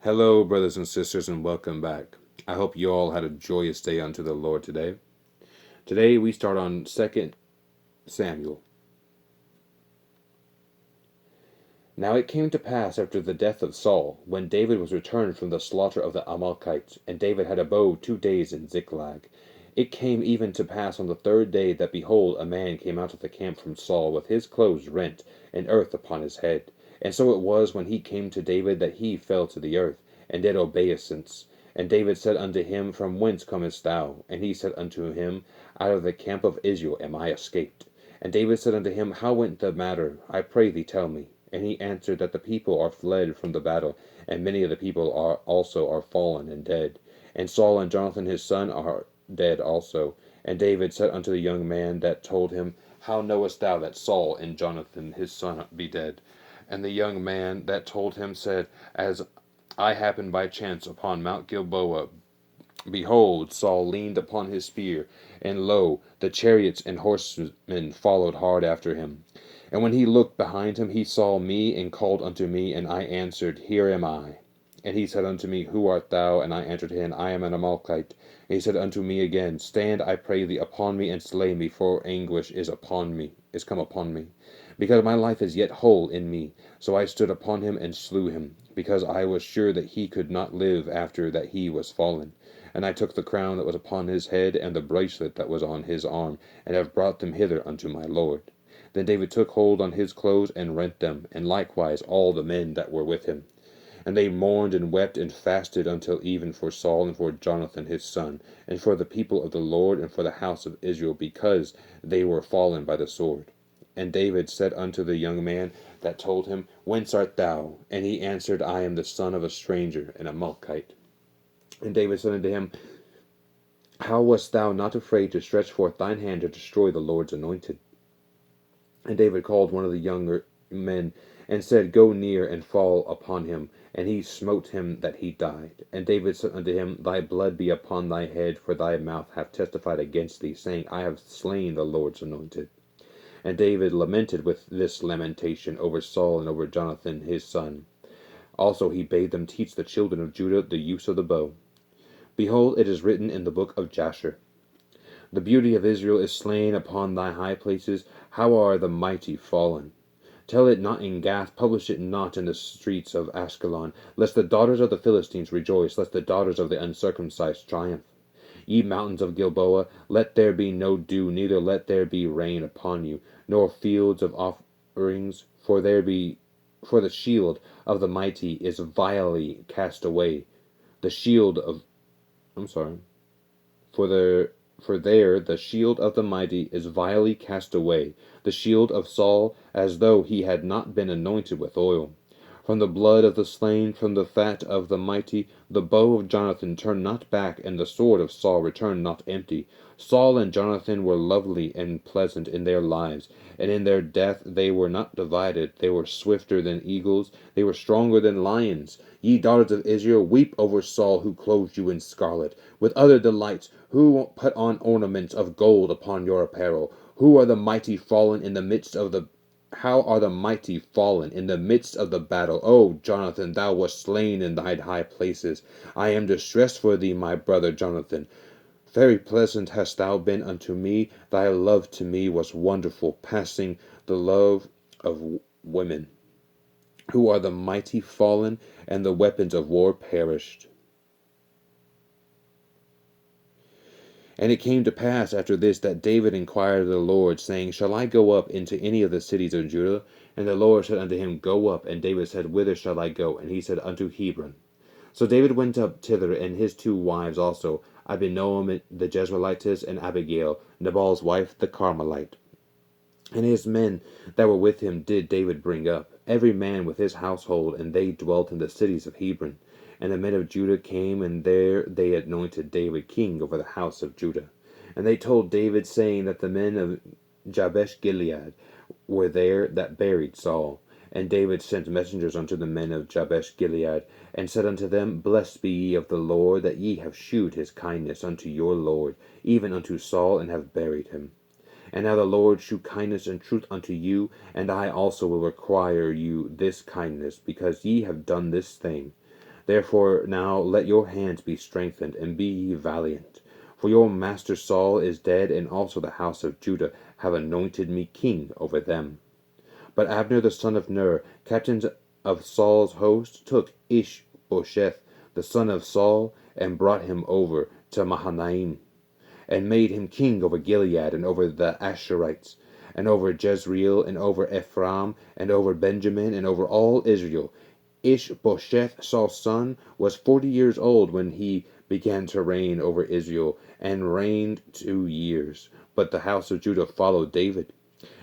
Hello, brothers and sisters, and welcome back. I hope you all had a joyous day unto the Lord today. Today we start on 2 Samuel. Now it came to pass after the death of Saul, when David was returned from the slaughter of the Amalekites, and David had abode 2 days in Ziklag. It came even to pass on the third day that, behold, a man came out of the camp from Saul, with his clothes rent, and earth upon his head. And so it was, when he came to David, that he fell to the earth, and did obeisance. And David said unto him, From whence comest thou? And he said unto him, Out of the camp of Israel am I escaped. And David said unto him, How went the matter? I pray thee, tell me. And he answered, That the people are fled from the battle, and many of the people are fallen and dead. And Saul and Jonathan his son are dead also. And David said unto the young man that told him, How knowest thou that Saul and Jonathan his son be dead? And the young man that told him said, As I happened by chance upon Mount Gilboa, behold, Saul leaned upon his spear, and lo, the chariots and horsemen followed hard after him. And when he looked behind him, he saw me, and called unto me, and I answered, Here am I. And he said unto me, Who art thou? And I answered him, I am an Amalekite. And he said unto me again, Stand, I pray thee, upon me, and slay me, for anguish is come upon me, because my life is yet whole in me. So I stood upon him and slew him, because I was sure that he could not live after that he was fallen. And I took the crown that was upon his head, and the bracelet that was on his arm, and have brought them hither unto my Lord. Then David took hold on his clothes, and rent them, and likewise all the men that were with him. And they mourned and wept and fasted until even for Saul and for Jonathan his son, and for the people of the Lord, and for the house of Israel, because they were fallen by the sword. And David said unto the young man that told him, Whence art thou? And he answered, I am the son of a stranger, an Amalekite. And David said unto him, How wast thou not afraid to stretch forth thine hand to destroy the Lord's anointed? And David called one of the younger men, and said, Go near and fall upon him. And he smote him that he died. And David said unto him, Thy blood be upon thy head, for thy mouth hath testified against thee, saying, I have slain the Lord's anointed. And David lamented with this lamentation over Saul and over Jonathan his son. Also he bade them teach the children of Judah the use of the bow. Behold, it is written in the book of Jasher, The beauty of Israel is slain upon thy high places. How are the mighty fallen! Tell it not in Gath, publish it not in the streets of Ashkelon, lest the daughters of the Philistines rejoice, lest the daughters of the uncircumcised triumph. Ye mountains of Gilboa, let there be no dew, neither let there be rain upon you, nor fields of offerings, for the shield of the mighty is vilely cast away. The shield of I'm sorry. For there the shield of the mighty is vilely cast away, the shield of Saul, as though he had not been anointed with oil. From the blood of the slain, from the fat of the mighty, the bow of Jonathan turned not back, and the sword of Saul returned not empty. Saul and Jonathan were lovely and pleasant in their lives, and in their death they were not divided. They were swifter than eagles, they were stronger than lions. Ye daughters of Israel, weep over Saul, who clothed you in scarlet, with other delights, who put on ornaments of gold upon your apparel. Who are the mighty fallen in the midst of the How are the mighty fallen in the midst of the battle? O Jonathan, thou wast slain in thy high places. I am distressed for thee, my brother Jonathan. Very pleasant hast thou been unto me. Thy love to me was wonderful, passing the love of women. Who are the mighty fallen, and the weapons of war perished. And it came to pass after this, that David inquired of the Lord, saying, Shall I go up into any of the cities of Judah? And the Lord said unto him, Go up. And David said, Whither shall I go? And he said, Unto Hebron. So David went up thither, and his 2 wives also, Abinoam the Jezreelitess, and Abigail, Nabal's wife, the Carmelite. And his men that were with him did David bring up, every man with his household, and they dwelt in the cities of Hebron. And the men of Judah came, and there they anointed David king over the house of Judah. And they told David, saying that the men of Jabesh Gilead were there that buried Saul. And David sent messengers unto the men of Jabesh Gilead, and said unto them, Blessed be ye of the Lord, that ye have shewed his kindness unto your Lord, even unto Saul, and have buried him. And now the Lord shew kindness and truth unto you, and I also will require you this kindness, because ye have done this thing. Therefore now let your hands be strengthened, and be ye valiant. For your master Saul is dead, and also the house of Judah have anointed me king over them. But Abner the son of Ner, captain of Saul's host, took Ishbosheth the son of Saul, and brought him over to Mahanaim, and made him king over Gilead, and over the Asherites, and over Jezreel, and over Ephraim, and over Benjamin, and over all Israel. Ishbosheth, Saul's son, was 40 years old when he began to reign over Israel, and reigned 2 years. But the house of Judah followed David.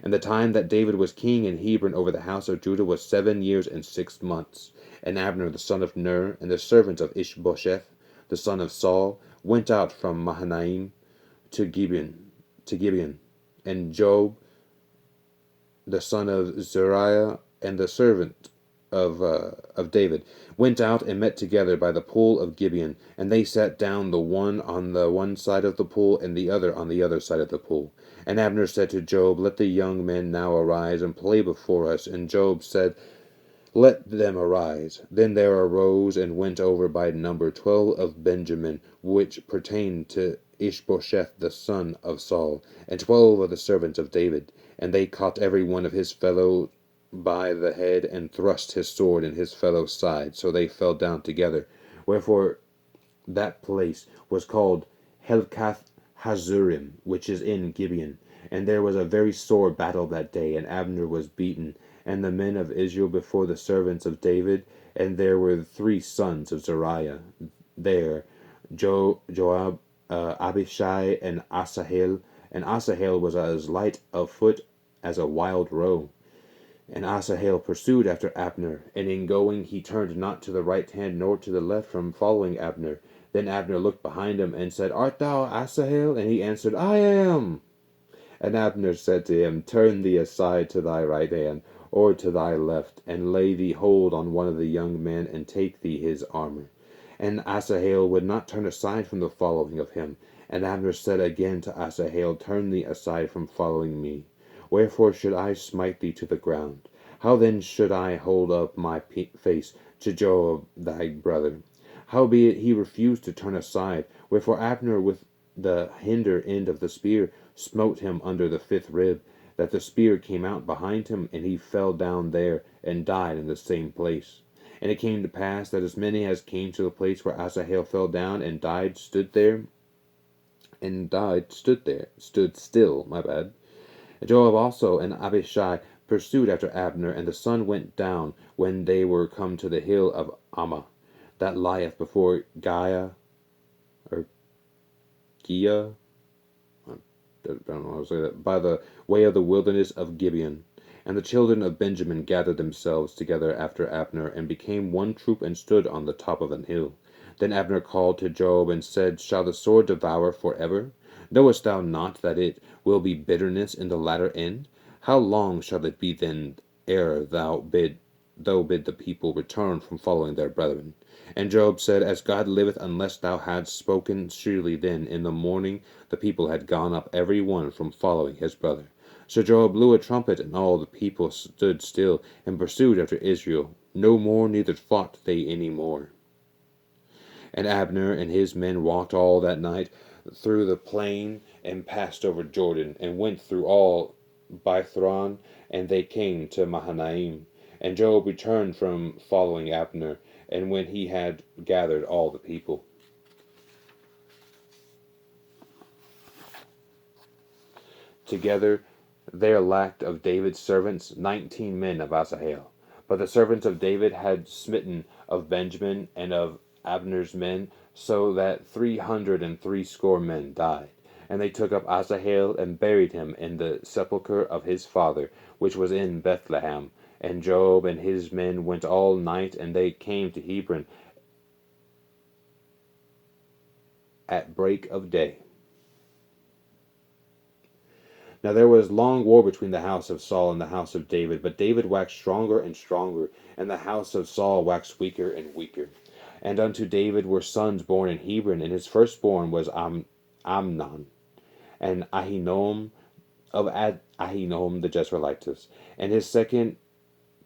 And the time that David was king in Hebron over the house of Judah was 7 years and 6 months. And Abner the son of Ner, and the servants of Ishbosheth the son of Saul, went out from Mahanaim to Gibeon, and Joab the son of Zeruiah, and the servant of David, went out and met together by the pool of Gibeon, and they sat down, the one on the one side of the pool, and the other on the other side of the pool. And Abner said to Joab, Let the young men now arise and play before us. And Joab said, Let them arise. Then there arose and went over by number 12 of Benjamin, which pertained to Ishbosheth the son of Saul, and 12 of the servants of David. And they caught every one of his fellow by the head, and thrust his sword in his fellow's side, so they fell down together. Wherefore that place was called Helkath Hazurim, which is in Gibeon. And there was a very sore battle that day, and Abner was beaten, and the men of Israel before the servants of David. And there were 3 sons of Zeruiah there, Joab, Abishai, and Asahel. And Asahel was as light of foot as a wild roe. And Asahel pursued after Abner, and in going he turned not to the right hand nor to the left from following Abner. Then Abner looked behind him, and said, Art thou Asahel? And he answered, I am. And Abner said to him, Turn thee aside to thy right hand, or to thy left, and lay thee hold on one of the young men, and take thee his armor. And Asahel would not turn aside from the following of him. And Abner said again to Asahel, Turn thee aside from following me. Wherefore should I smite thee to the ground? How then should I hold up my face to Joab thy brother? Howbeit he refused to turn aside. Wherefore Abner with the hinder end of the spear smote him under the 5th rib, that the spear came out behind him, and he fell down there, and died in the same place. And it came to pass that as many as came to the place where Asahel fell down and died stood still. Joab also and Abishai pursued after Abner, and the sun went down when they were come to the hill of Ammah, that lieth before Gia, I don't know how to say that, by the way of the wilderness of Gibeon. And the children of Benjamin gathered themselves together after Abner, and became one troop, and stood on the top of an hill. Then Abner called to Joab, and said, Shall the sword devour forever? Knowest thou not that it will be bitterness in the latter end? How long shall it be then ere thou bid the people return from following their brethren? And Joab said, As God liveth, unless thou hadst spoken, surely then in the morning the people had gone up every one from following his brother. So Joab blew a trumpet, and all the people stood still, and pursued after Israel no more, neither fought they any more. And Abner and his men walked all that night through the plain, and passed over Jordan, and went through all Bithron, and they came to Mahanaim. And Joab returned from following Abner, and when he had gathered all the people. Together there lacked of David's servants 19 men of Asahel. But the servants of David had smitten of Benjamin and of Abner's men, so that 360 men died. And they took up Asahel, and buried him in the sepulchre of his father, which was in Bethlehem. And Joab and his men went all night, and they came to Hebron at break of day. Now there was long war between the house of Saul and the house of David, but David waxed stronger and stronger, and the house of Saul waxed weaker and weaker. And unto David were sons born in Hebron, and his firstborn was Amnon, and Ahinoam of Ahinoam the Jezreelitess, and his second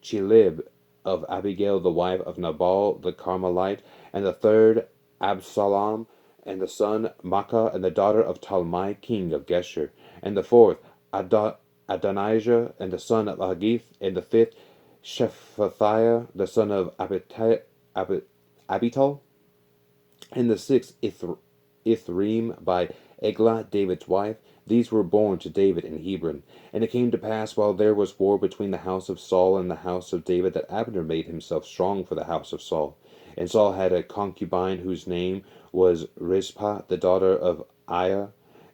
Chelib, of Abigail, the wife of Nabal the Carmelite, and the third Absalom, and the son Maacah, and the daughter of Talmai, king of Geshur, and the fourth Adonijah, and the son of Haggith, and the fifth Shephatiah, the son of Abital, and the sixth Ithream by Eglah, David's wife. These were born to David in Hebron. And it came to pass, while there was war between the house of Saul and the house of David, that Abner made himself strong for the house of Saul. And Saul had a concubine whose name was Rizpah, the daughter of Aiah.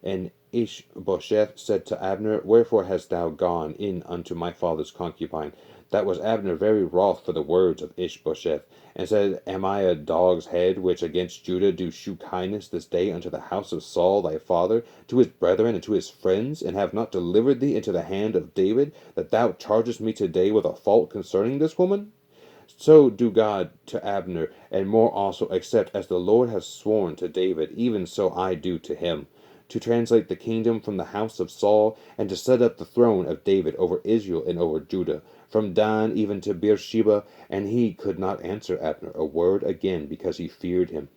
And Ishbosheth said to Abner, Wherefore hast thou gone in unto my father's concubine? That was Abner very wroth for the words of Ishbosheth, and said, Am I a dog's head, which against Judah do shew kindness this day unto the house of Saul thy father, to his brethren and to his friends, and have not delivered thee into the hand of David, that thou chargest me today with a fault concerning this woman? So do God to Abner, and more also, except as the Lord has sworn to David, even so I do to him, to translate the kingdom from the house of Saul, and to set up the throne of David over Israel and over Judah, from Dan even to Beersheba. And he could not answer Abner a word again, because he feared him.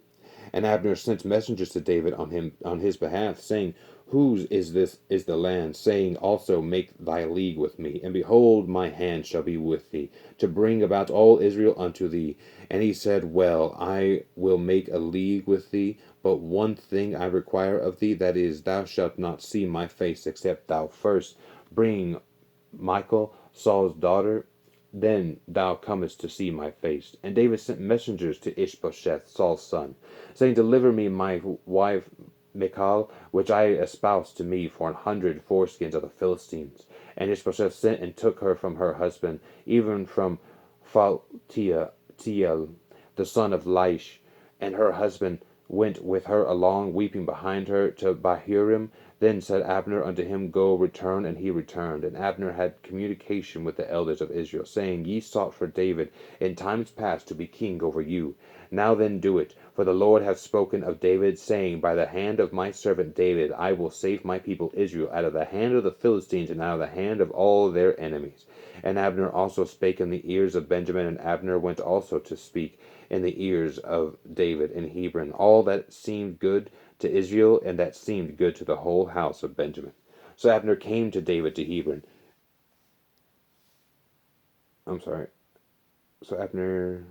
And Abner sent messengers to David on his behalf, saying, Whose is the land? Saying also, Make thy league with me, and behold, my hand shall be with thee, to bring about all Israel unto thee. And he said, Well, I will make a league with thee, but one thing I require of thee, that is, thou shalt not see my face, except thou first bring Michal, Saul's daughter, then thou comest to see my face. And David sent messengers to Ishbosheth, Saul's son, saying, Deliver me my wife Michal, which I espoused to me for 100 foreskins of the Philistines. And Ishbosheth sent and took her from her husband, even from Phaltiel, the son of Laish. And her husband went with her along, weeping behind her, to Bahurim. Then said Abner unto him, Go, return. And he returned. And Abner had communication with the elders of Israel, saying, Ye sought for David in times past to be king over you. Now then do it. For the Lord hath spoken of David, saying, By the hand of my servant David I will save my people Israel out of the hand of the Philistines, and out of the hand of all their enemies. And Abner also spake in the ears of Benjamin, and Abner went also to speak in the ears of David in Hebron, all that seemed good to Israel, and that seemed good to the whole house of Benjamin. So Abner came to David to Hebron. So Abner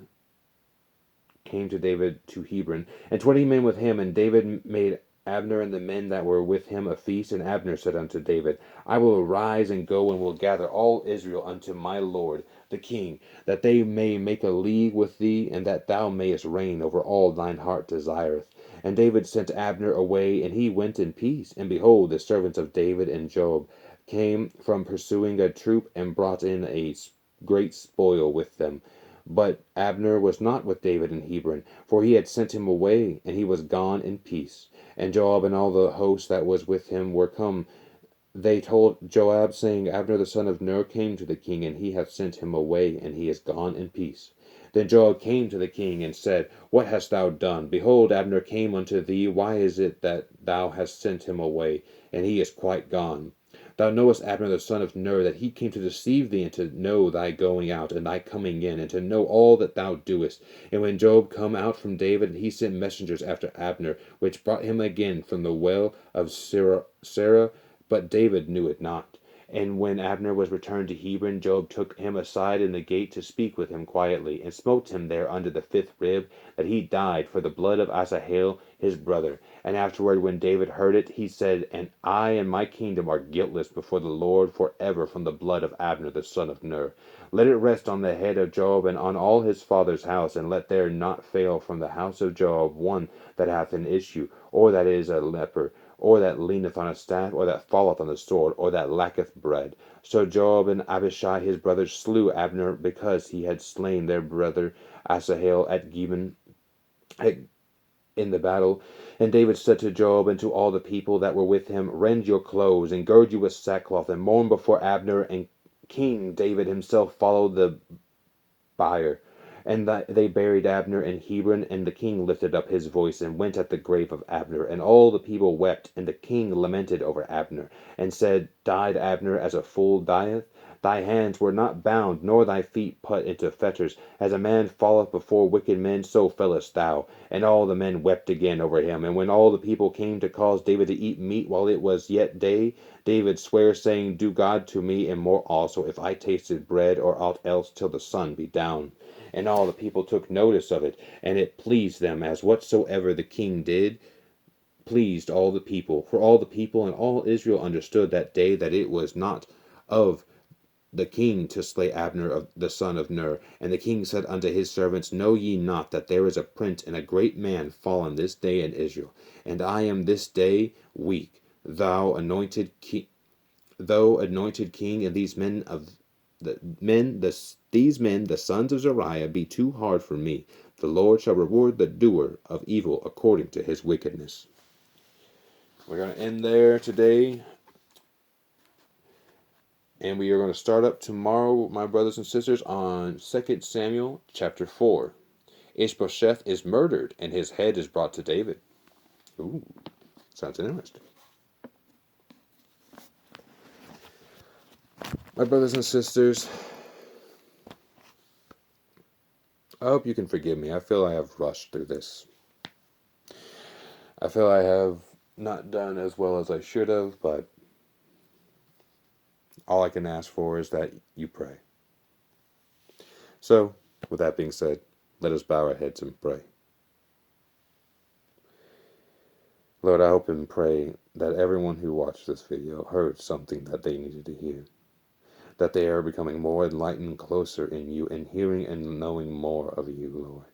came to David to Hebron, and 20 men with him. And David made Abner and the men that were with him a feast. And Abner said unto David, I will arise and go, and will gather all Israel unto my lord the king, that they may make a league with thee, and that thou mayest reign over all thine heart desireth. And David sent Abner away, and he went in peace. And behold, the servants of David and Joab came from pursuing a troop, and brought in a great spoil with them. But Abner was not with David in Hebron, for he had sent him away, and he was gone in peace. And Joab and all the host that was with him were come. They told Joab, saying, Abner the son of Ner came to the king, and he hath sent him away, and he is gone in peace. Then Joab came to the king, and said, What hast thou done? Behold, Abner came unto thee. Why is it that thou hast sent him away, and he is quite gone? Thou knowest Abner the son of Ner, that he came to deceive thee, and to know thy going out and thy coming in, and to know all that thou doest. And when Joab come out from David, he sent messengers after Abner, which brought him again from the well of Sarah, but David knew it not. And when Abner was returned to Hebron, Joab took him aside in the gate to speak with him quietly, and smote him there under the 5th rib, that he died for the blood of Asahel his brother. And afterward, when David heard it, he said, And I and my kingdom are guiltless before the Lord for ever from the blood of Abner the son of Ner. Let it rest on the head of Joab and on all his father's house, and let there not fail from the house of Joab one that hath an issue, or that is a leper, or that leaneth on a staff, or that falleth on the sword, or that lacketh bread. So Joab and Abishai his brothers slew Abner, because he had slain their brother Asahel at Gibeon in the battle. And David said to Joab and to all the people that were with him, Rend your clothes, and gird you with sackcloth, and mourn before Abner. And King David himself followed the bier. And they buried Abner in Hebron, and the king lifted up his voice, and went at the grave of Abner. And all the people wept, and the king lamented over Abner, and said, Died Abner as a fool dieth? Thy hands were not bound, nor thy feet put into fetters. As a man falleth before wicked men, so fellest thou. And all the men wept again over him. And when all the people came to cause David to eat meat while it was yet day, David sware, saying, Do God to me and more also, if I tasted bread or aught else till the sun be down. And all the people took notice of it, and it pleased them, as whatsoever the king did pleased all the people. For all the people and all Israel understood that day that it was not of the king to slay Abner of the son of Ner. And the king said unto his servants, Know ye not that there is a prince and a great man fallen this day in Israel? And I am this day weak, thou anointed king, and these men the sons of Zeruiah, be too hard for me. The Lord shall reward the doer of evil according to his wickedness. We're going to end there today. And we are going to start up tomorrow, my brothers and sisters, on 2 Samuel chapter 4. Ishbosheth is murdered, and his head is brought to David. Ooh, sounds interesting. My brothers and sisters, I hope you can forgive me. I feel I have rushed through this. I feel I have not done as well as I should have, but all I can ask for is that you pray. So, with that being said, let us bow our heads and pray. Lord, I hope and pray that everyone who watched this video heard something that they needed to hear. That they are becoming more enlightened, closer in you, and hearing and knowing more of you, Lord.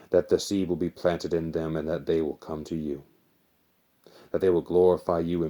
That the seed will be planted in them and that they will come to you. That they will glorify you and